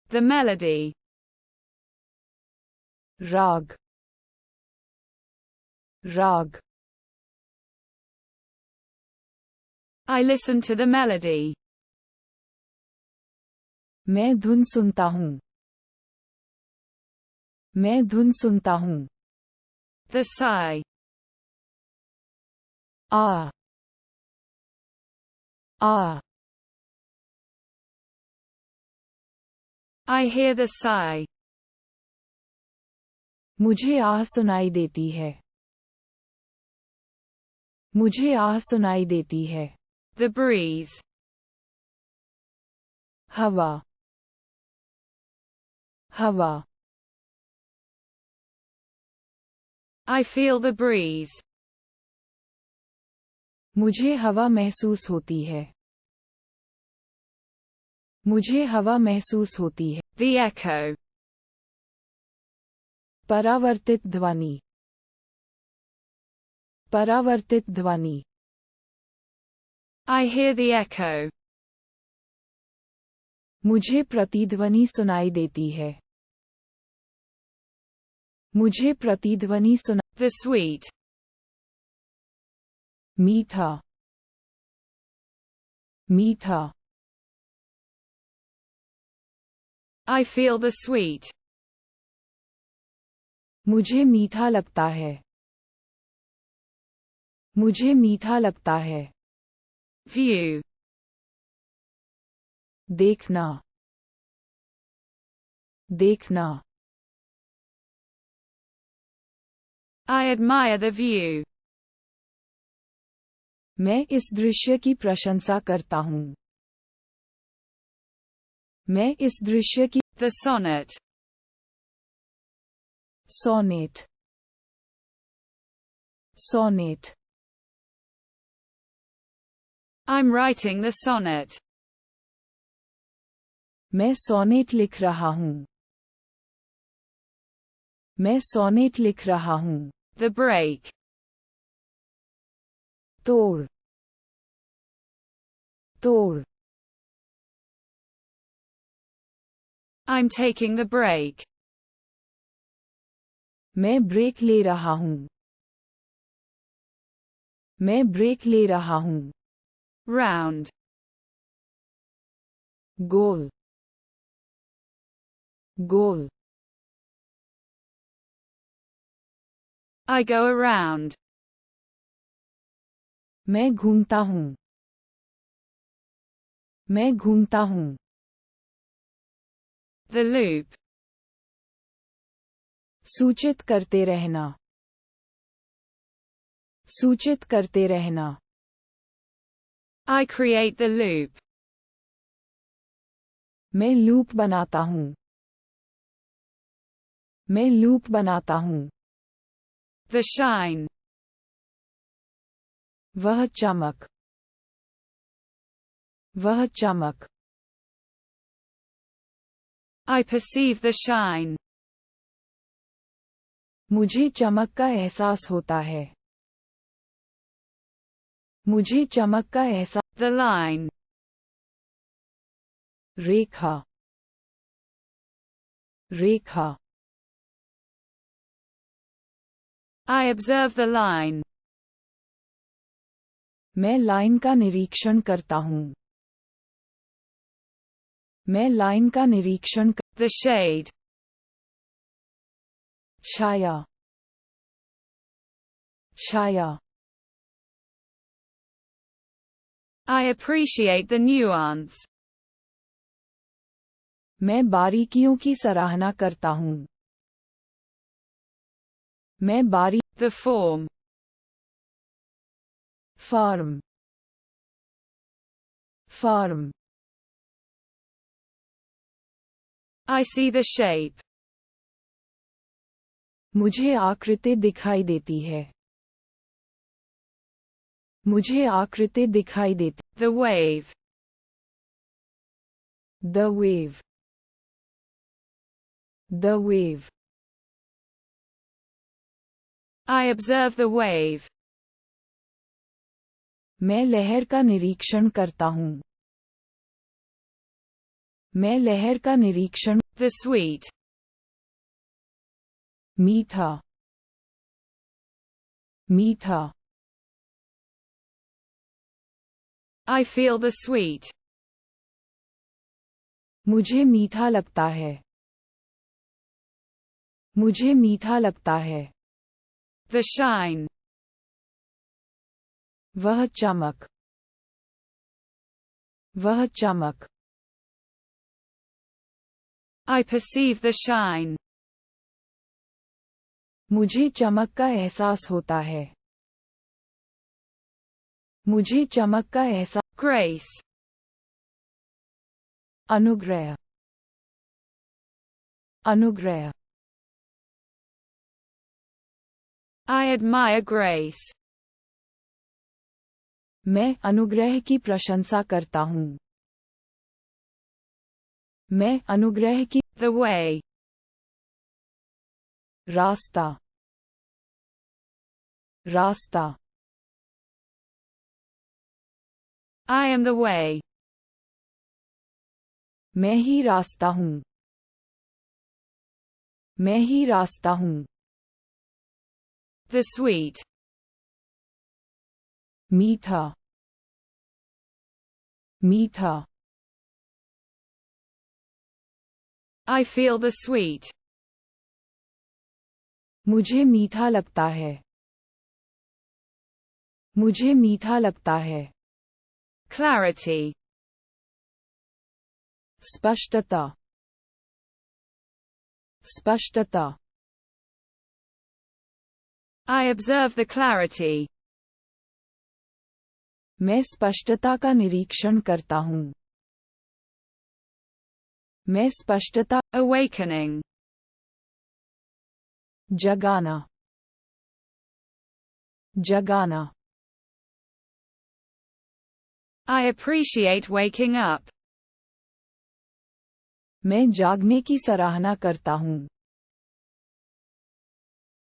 The melody. राग, राग. I listen to the melody. मैं धुन सुनता हूँ. मैं धुन सुनता हूँ. The sigh. Uh, uh. I hear the sigh. मुझे आह सुनाई देती है. मुझे आह सुनाई देती है. The breeze. हवा, हवा. I feel the breeze. मुझे हवा महसूस होती है. मुझे हवा महसूस होती है. The echo. परावर्तित ध्वनि, परावर्तित ध्वनि. I hear the echo. मुझे प्रतिध्वनि सुनाई देती है. मुझे प्रतिध्वनि सुना. The sweet. मीठा, मीठा. I feel the sweet. मुझे मीठा लगता है. मुझे मीठा लगता है. View. देखना, देखना. I admire the view. मैं इस दृश्य की प्रशंसा करता हूँ. मैं इस दृश्य की. The sonnet. Sonnet, sonnet. I'm writing the sonnet. मैं सोनेट लिख रहा हूँ. मैं सोनेट लिख रहा हूँ. The break. तोड़, तोड़. I'm taking the break. मैं ब्रेक ले रहा हूँ. मैं ब्रेक ले रहा हूँ. Round. Goal, goal. I go around. मैं घूमता हूँ. मैं घूमता हूँ. The loop. सूचित करते रहना, सूचित करते रहना. I create the loop. मैं लूप बनाता हूँ. मैं लूप बनाता हूँ. The shine. वह चमक, वह चमक. I perceive the shine. मुझे चमक का एहसास होता है. मुझे चमक का एहसास. The line. Rekha, Rekha. I observe the line. मैं लाइन का निरीक्षण करता हूँ. मैं लाइन का निरीक्षण. The shade. Chhaya, Chhaya. I appreciate the nuance. मैं बारीकियों की सराहना करता हूँ. मैं बारी. The form. Form, form. I see the shape. मुझे आकृति दिखाई देती है. मुझे आकृति दिखाई देती. The wave. The wave, the wave. I observe the wave. मैं लहर का निरीक्षण करता हूँ. मैं लहर का निरीक्षण The sweet. मीठा मीठा I feel the sweet. मुझे मीठा लगता है मुझे मीठा लगता है The shine. वह चमक वह चमक I perceive the shine. मुझे चमक का एहसास होता है मुझे चमक का एहसास Grace. अनुग्रह अनुग्रह I admire grace. मैं अनुग्रह की प्रशंसा करता हूँ मैं अनुग्रह की The way. रास्ता रास्ता I am the way. मैं ही रास्ता हूँ मैं ही रास्ता हूँ The sweet. मीठा मीठा I feel the sweet. मुझे मीठा लगता है मुझे मीठा लगता है Clarity. स्पष्टता स्पष्टता I observe the clarity. मैं स्पष्टता का निरीक्षण करता हूँ मैं स्पष्टता Awakening. जगाना जगाना I appreciate waking up. मैं जागने की सराहना करता हूँ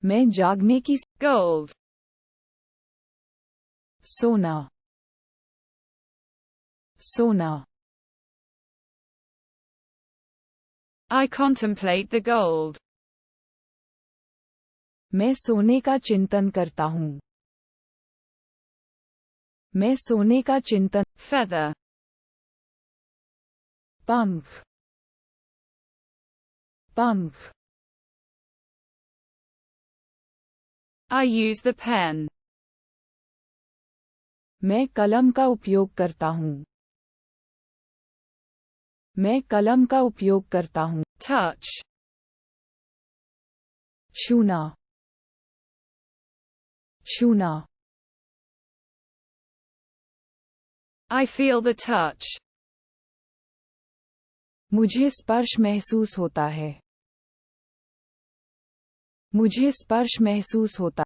मैं जागने की Gold. सोना सोना I contemplate the gold. मैं सोने का चिंतन करता हूँ मैं सोने का चिंतन Feather. पंख पंख I use the pen. मैं कलम का उपयोग करता हूँ मैं कलम का उपयोग करता हूँ Touch. छूना छूना I feel the touch. मुझे स्पर्श महसूस होता है मुझे स्पर्श महसूस होता